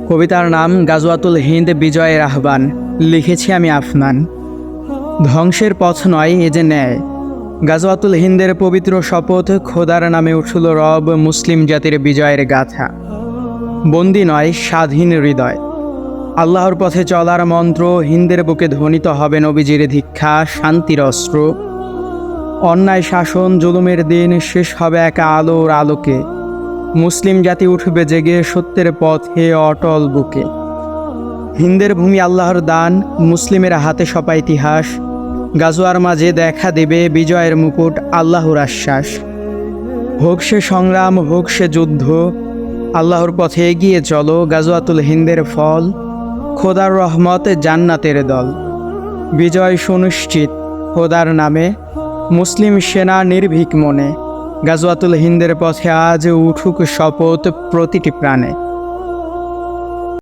কবিতার নাম গাজওয়াতুল হিন্দ বিজয়ের আহ্বান। লিখেছি আমি আফনান। ধ্বংসের পথ নয় এ যে ন্যায়, গাজওয়াতুল হিন্দের পবিত্র শপথ, খোদার নামে উঠল রব, মুসলিম জাতির বিজয়ের গাথা। বন্দী নয় স্বাধীন হৃদয়, আল্লাহর পথে চলার মন্ত্র, হিন্দের বুকে ধ্বনিত হবে নবীজির ধিক্ষা, শান্তির অস্ত্র। অন্যায় শাসন জুলুমের দিন শেষ হবে একা আলোর আলোকে, মুসলিম জাতি উঠবে জেগে সত্যের পথে অটল বুকে। হিন্দের ভূমি আল্লাহর দান, মুসলিমের হাতে সপা ইতিহাস, গাজোয়ার মাঝে দেখা দেবে বিজয়ের মুকুট, আল্লাহর আশ্বাস। হোক সে সংগ্রাম হোক সে যুদ্ধ, আল্লাহর পথে এগিয়ে চলো, গাজওয়াতুল হিন্দের ফল, খোদার রহমত জান্নাতের দল। বিজয় সুনিশ্চিত খোদার নামে, মুসলিম সেনা নির্ভীক মনে, গাজওয়াতুল হিন্দের পথে আজ উঠুক শপথ প্রতিটি প্রাণে।